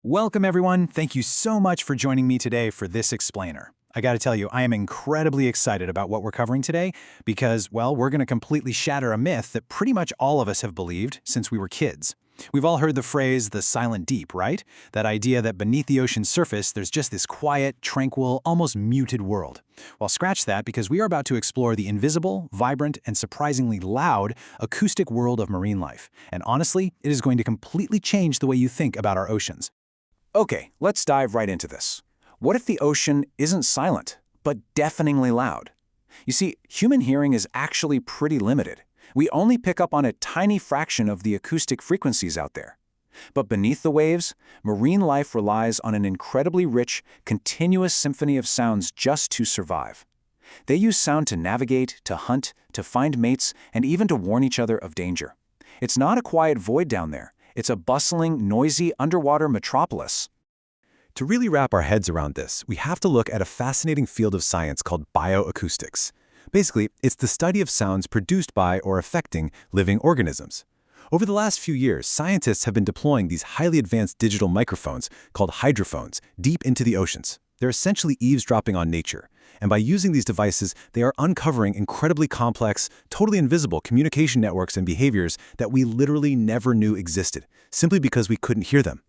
Welcome everyone, thank you so much for joining me today for this explainer. I gotta tell you, I am incredibly excited about what we're covering today because, well, we're gonna completely shatter a myth that pretty much all of us have believed since we were kids. We've all heard the phrase, the silent deep, right? That idea that beneath the ocean's surface, there's just this quiet, tranquil, almost muted world. Well, scratch that because we are about to explore the invisible, vibrant, and surprisingly loud acoustic world of marine life. And honestly, it is going to completely change the way you think about our oceans. Okay, let's dive right into this. What if the ocean isn't silent, but deafeningly loud? You see, human hearing is actually pretty limited. We only pick up on a tiny fraction of the acoustic frequencies out there. But beneath the waves, marine life relies on an incredibly rich, continuous symphony of sounds just to survive. They use sound to navigate, to hunt, to find mates, and even to warn each other of danger. It's not a quiet void down there. It's a bustling, noisy underwater metropolis. To really wrap our heads around this, we have to look at a fascinating field of science called bioacoustics. Basically, it's the study of sounds produced by or affecting living organisms. Over the last few years, scientists have been deploying these highly advanced digital microphones called hydrophones deep into the oceans. They're essentially eavesdropping on nature. And by using these devices, they are uncovering incredibly complex, totally invisible communication networks and behaviors that we literally never knew existed, simply because we couldn't hear them.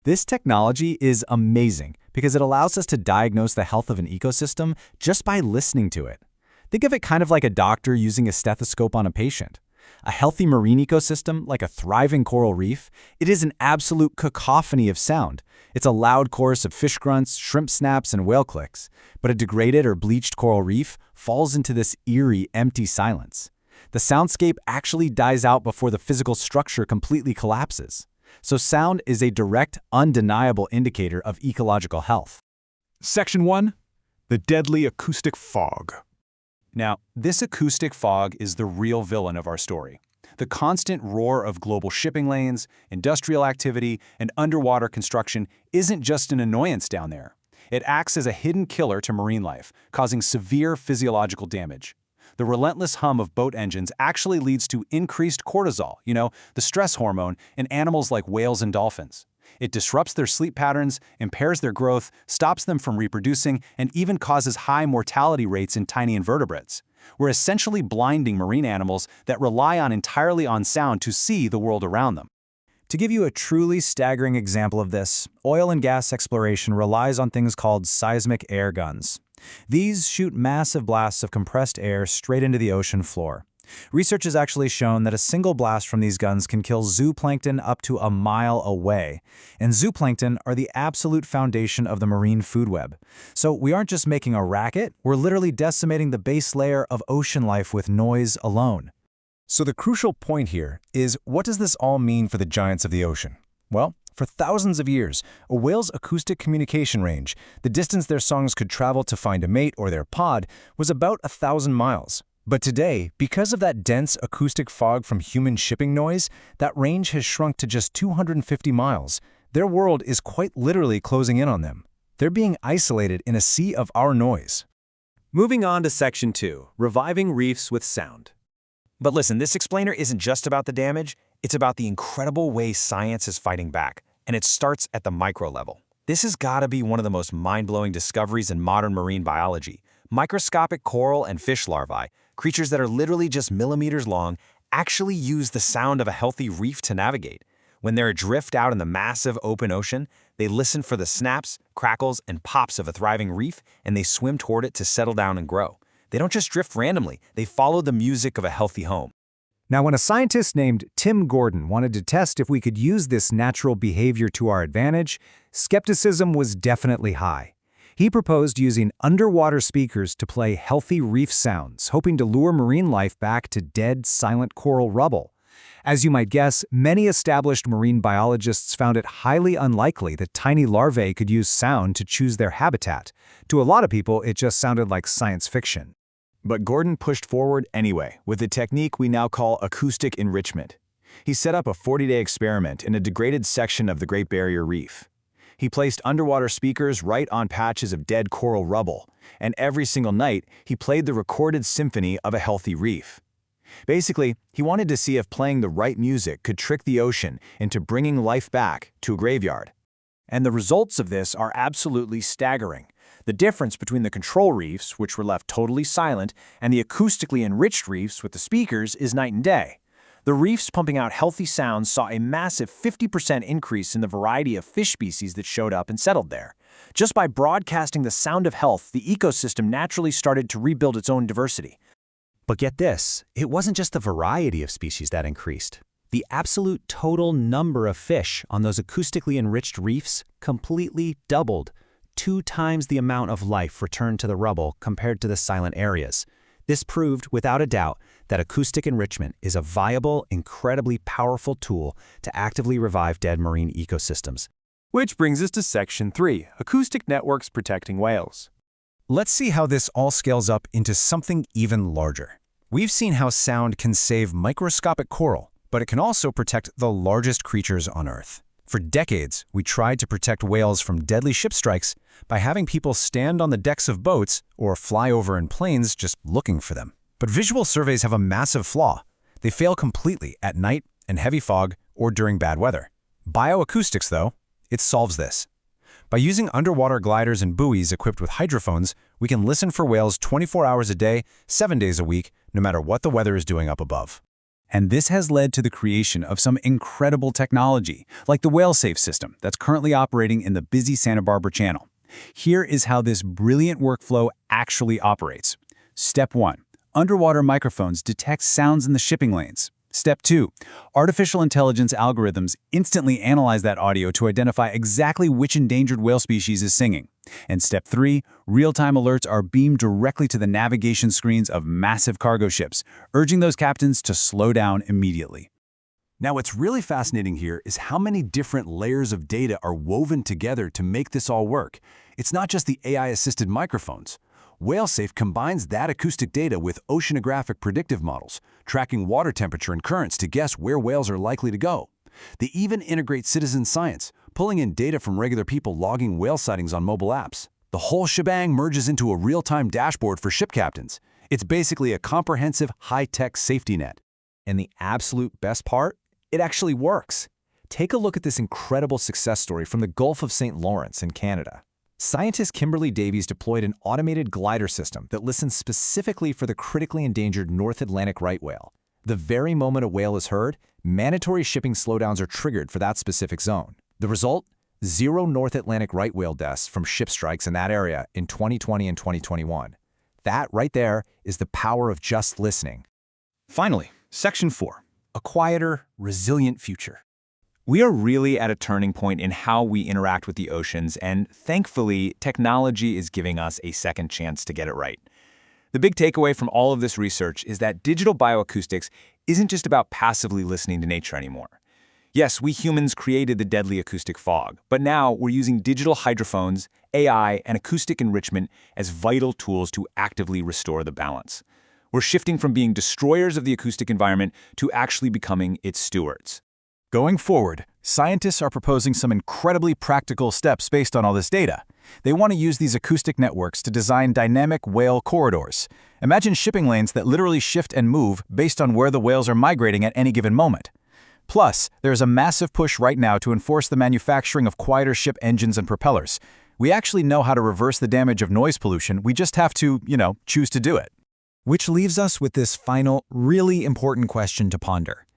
This technology is amazing because it allows us to diagnose the health of an ecosystem just by listening to it. Think of it kind of like a doctor using a stethoscope on a patient. A healthy marine ecosystem, like a thriving coral reef, it is an absolute cacophony of sound. It's a loud chorus of fish grunts, shrimp snaps, and whale clicks. But a degraded or bleached coral reef falls into this eerie, empty silence. The soundscape actually dies out before the physical structure completely collapses. So sound is a direct, undeniable indicator of ecological health. Section 1. The deadly acoustic fog. Now, this acoustic fog is the real villain of our story. The constant roar of global shipping lanes, industrial activity, and underwater construction isn't just an annoyance down there. It acts as a hidden killer to marine life, causing severe physiological damage. The relentless hum of boat engines actually leads to increased cortisol, the stress hormone, in animals like whales and dolphins. It disrupts their sleep patterns, impairs their growth, stops them from reproducing, and even causes high mortality rates in tiny invertebrates. We're essentially blinding marine animals that rely entirely on sound to see the world around them. To give you a truly staggering example of this, oil and gas exploration relies on things called seismic air guns. These shoot massive blasts of compressed air straight into the ocean floor. Research has actually shown that a single blast from these guns can kill zooplankton up to a mile away. And zooplankton are the absolute foundation of the marine food web. So we aren't just making a racket, we're literally decimating the base layer of ocean life with noise alone. So the crucial point here is, what does this all mean for the giants of the ocean? Well, for thousands of years, a whale's acoustic communication range, the distance their songs could travel to find a mate or their pod, was about 1,000 miles. But today, because of that dense acoustic fog from human shipping noise, that range has shrunk to just 250 miles. Their world is quite literally closing in on them. They're being isolated in a sea of our noise. Moving on to Section 2, Reviving Reefs with Sound. But listen, this explainer isn't just about the damage, it's about the incredible way science is fighting back, and it starts at the micro level. This has got to be one of the most mind-blowing discoveries in modern marine biology. Microscopic coral and fish larvae, creatures that are literally just millimeters long, actually use the sound of a healthy reef to navigate. When they're adrift out in the massive open ocean, they listen for the snaps, crackles, and pops of a thriving reef, and they swim toward it to settle down and grow. They don't just drift randomly, they follow the music of a healthy home. Now, when a scientist named Tim Gordon wanted to test if we could use this natural behavior to our advantage, skepticism was definitely high. He proposed using underwater speakers to play healthy reef sounds, hoping to lure marine life back to dead, silent coral rubble. As you might guess, many established marine biologists found it highly unlikely that tiny larvae could use sound to choose their habitat. To a lot of people, it just sounded like science fiction. But Gordon pushed forward anyway, with a technique we now call acoustic enrichment. He set up a 40-day experiment in a degraded section of the Great Barrier Reef. He placed underwater speakers right on patches of dead coral rubble, and every single night, he played the recorded symphony of a healthy reef. Basically, he wanted to see if playing the right music could trick the ocean into bringing life back to a graveyard. And the results of this are absolutely staggering. The difference between the control reefs, which were left totally silent, and the acoustically enriched reefs with the speakers is night and day. The reefs pumping out healthy sounds saw a massive 50% increase in the variety of fish species that showed up and settled there. Just by broadcasting the sound of health, the ecosystem naturally started to rebuild its own diversity. But get this, it wasn't just the variety of species that increased. The absolute total number of fish on those acoustically enriched reefs completely doubled. 2 times the amount of life returned to the rubble compared to the silent areas. This proved, without a doubt, that acoustic enrichment is a viable, incredibly powerful tool to actively revive dead marine ecosystems. Which brings us to Section 3, Acoustic Networks Protecting Whales. Let's see how this all scales up into something even larger. We've seen how sound can save microscopic coral, but it can also protect the largest creatures on Earth. For decades, we tried to protect whales from deadly ship strikes by having people stand on the decks of boats or fly over in planes just looking for them. But visual surveys have a massive flaw. They fail completely at night and heavy fog or during bad weather. Bioacoustics, though, it solves this. By using underwater gliders and buoys equipped with hydrophones, we can listen for whales 24 hours a day, 7 days a week, no matter what the weather is doing up above. And this has led to the creation of some incredible technology, like the WhaleSafe system that's currently operating in the busy Santa Barbara Channel. Here is how this brilliant workflow actually operates. Step 1. Underwater microphones detect sounds in the shipping lanes. Step 2. Artificial intelligence algorithms instantly analyze that audio to identify exactly which endangered whale species is singing. And Step 3. Real-time alerts are beamed directly to the navigation screens of massive cargo ships, urging those captains to slow down immediately. Now, what's really fascinating here is how many different layers of data are woven together to make this all work. It's not just the AI-assisted microphones. WhaleSafe combines that acoustic data with oceanographic predictive models, tracking water temperature and currents to guess where whales are likely to go. They even integrate citizen science, pulling in data from regular people logging whale sightings on mobile apps. The whole shebang merges into a real-time dashboard for ship captains. It's basically a comprehensive, high-tech safety net. And the absolute best part? It actually works. Take a look at this incredible success story from the Gulf of St. Lawrence in Canada. Scientist Kimberly Davies deployed an automated glider system that listens specifically for the critically endangered North Atlantic right whale. The very moment a whale is heard, mandatory shipping slowdowns are triggered for that specific zone. The result? 0 North Atlantic right whale deaths from ship strikes in that area in 2020 and 2021. That right there is the power of just listening. Finally, Section 4. A quieter, resilient future. We are really at a turning point in how we interact with the oceans, and thankfully, technology is giving us a second chance to get it right. The big takeaway from all of this research is that digital bioacoustics isn't just about passively listening to nature anymore. Yes, we humans created the deadly acoustic fog, but now we're using digital hydrophones, AI, and acoustic enrichment as vital tools to actively restore the balance. We're shifting from being destroyers of the acoustic environment to actually becoming its stewards. Going forward, scientists are proposing some incredibly practical steps based on all this data. They want to use these acoustic networks to design dynamic whale corridors. Imagine shipping lanes that literally shift and move based on where the whales are migrating at any given moment. Plus, there is a massive push right now to enforce the manufacturing of quieter ship engines and propellers. We actually know how to reverse the damage of noise pollution, we just have to, choose to do it. Which leaves us with this final, really important question to ponder.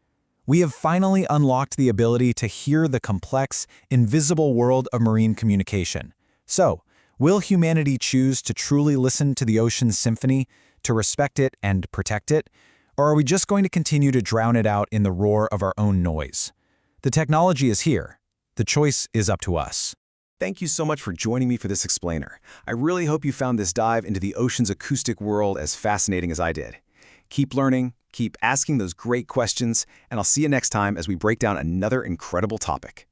We have finally unlocked the ability to hear the complex, invisible world of marine communication. So, will humanity choose to truly listen to the ocean's symphony, to respect it and protect it? Or are we just going to continue to drown it out in the roar of our own noise? The technology is here. The choice is up to us. Thank you so much for joining me for this explainer. I really hope you found this dive into the ocean's acoustic world as fascinating as I did. Keep learning, keep asking those great questions, and I'll see you next time as we break down another incredible topic.